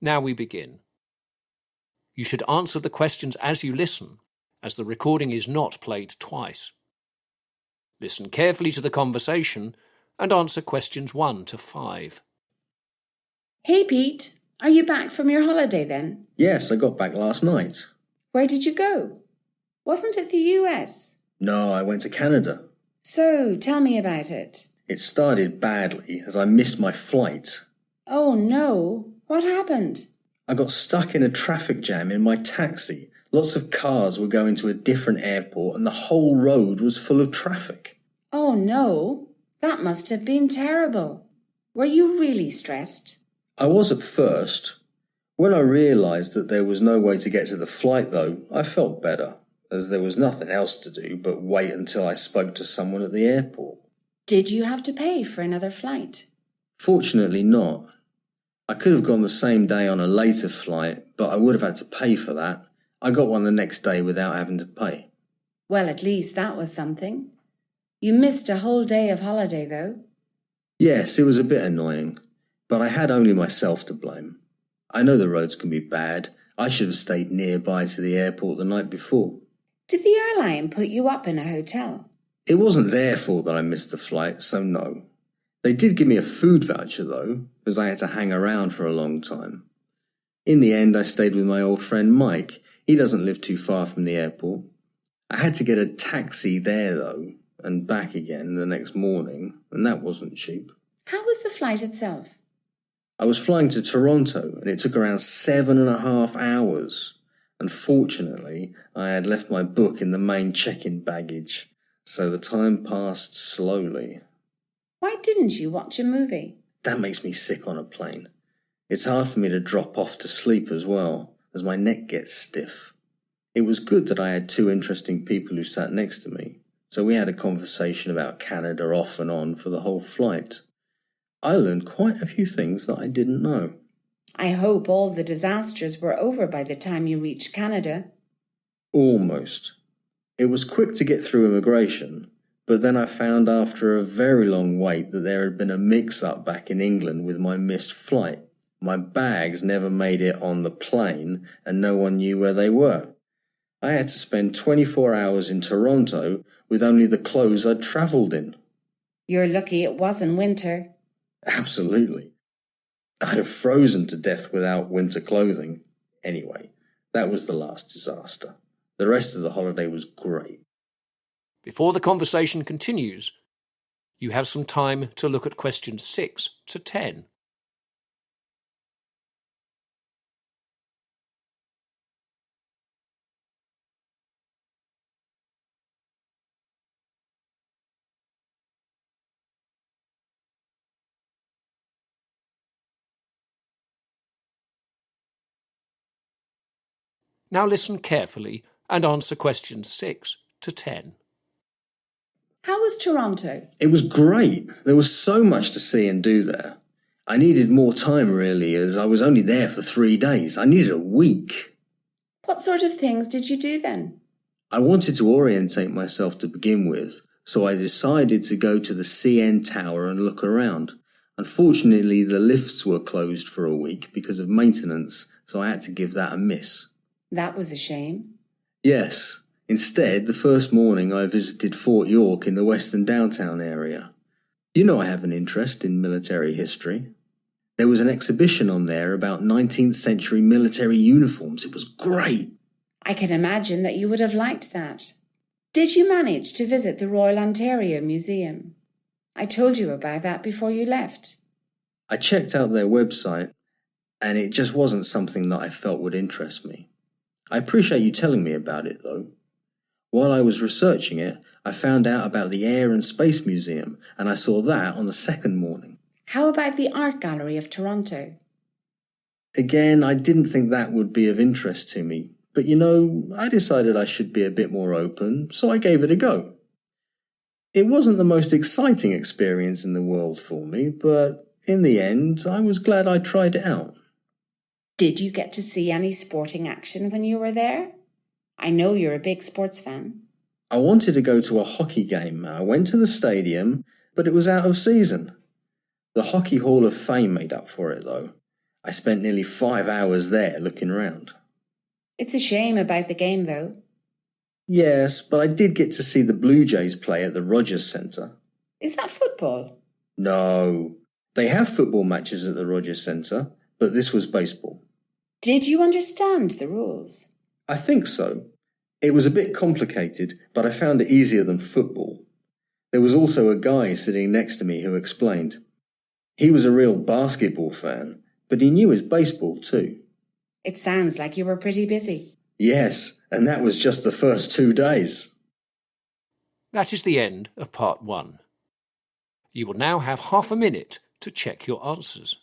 Now we begin. You should answer the questions as you listen, as the recording is not played twice. Listen carefully to the conversation and answer questions 1 to 5. Hey Pete, are you back from your holiday then? Yes, I got back last night. Where did you go? Wasn't it the US? No, I went to Canada. So, tell me about it. It started badly as I missed my flight. Oh no, what happened? I got stuck in a traffic jam in my taxi. Lots of cars were going to a different airport and the whole road was full of traffic. Oh no, that must have been terrible. Were you really stressed? I was at first. When I realised that there was no way to get to the flight though, I felt better, as there was nothing else to do but wait until I spoke to someone at the airport. Did you have to pay for another flight? Fortunately not. I could have gone the same day on a later flight, but I would have had to pay for that. I got one the next day without having to pay. Well, at least that was something. You missed a whole day of holiday though. Yes, it was a bit annoying, but I had only myself to blame. I know the roads can be bad. I should have stayed nearby to the airport the night before. Did the airline put you up in a hotel? It wasn't their fault that I missed the flight, so no. They did give me a food voucher though, as I had to hang around for a long time. In the end, I stayed with my old friend Mike. He doesn't live too far from the airport. I had to get a taxi there though, and back again the next morning, and that wasn't cheap. How was the flight itself? I was flying to Toronto, and it took around 7.5 hours. Unfortunately, I had left my book in the main check-in baggage, so the time passed slowly. Why didn't you watch a movie? That makes me sick on a plane. It's hard for me to drop off to sleep as well, as my neck gets stiff. It was good that I had 2 interesting people who sat next to me, so we had a conversation about Canada off and on for the whole flight. I learned quite a few things that I didn't know. I hope all the disasters were over by the time you reached Canada. Almost. It was quick to get through immigration, but then I found after a very long wait that there had been a mix-up back in England with my missed flight. My bags never made it on the plane and no one knew where they were. I had to spend 24 hours in Toronto with only the clothes I'd travelled in. You're lucky it wasn't winter. Absolutely. I'd have frozen to death without winter clothing. Anyway, that was the last disaster. The rest of the holiday was great. Before the conversation continues, you have some time to look at questions 6 to 10. Now listen carefully and answer questions 6 to 10. How was Toronto? It was great. There was so much to see and do there. I needed more time really, as I was only there for 3 days. I needed a week. What sort of things did you do then? I wanted to orientate myself to begin with, so I decided to go to the CN Tower and look around. Unfortunately, the lifts were closed for a week because of maintenance, so I had to give that a miss. That was a shame. Yes. Instead, the first morning I visited Fort York in the western downtown area. You know I have an interest in military history. There was an exhibition on there about 19th century military uniforms. It was great. I can imagine that you would have liked that. Did you manage to visit the Royal Ontario Museum? I told you about that before you left. I checked out their website, and it just wasn't something that I felt would interest me. I appreciate you telling me about it, though. While I was researching it, I found out about the Air and Space Museum, and I saw that on the second morning. How about the Art Gallery of Toronto? Again, I didn't think that would be of interest to me, but you know, I decided I should be a bit more open, so I gave it a go. It wasn't the most exciting experience in the world for me, but in the end, I was glad I tried it out. Did you get to see any sporting action when you were there? I know you're a big sports fan. I wanted to go to a hockey game. I went to the stadium, but it was out of season. The Hockey Hall of Fame made up for it, though. I spent nearly 5 hours there looking round. It's a shame about the game, though. Yes, but I did get to see the Blue Jays play at the Rogers Centre. Is that football? No. They have football matches at the Rogers Centre, but this was baseball. Did you understand the rules? I think so. It was a bit complicated, but I found it easier than football. There was also a guy sitting next to me who explained. He was a real basketball fan, but he knew his baseball too. It sounds like you were pretty busy. Yes, and that was just the first 2 days. That is the end of part 1. You will now have half a minute to check your answers.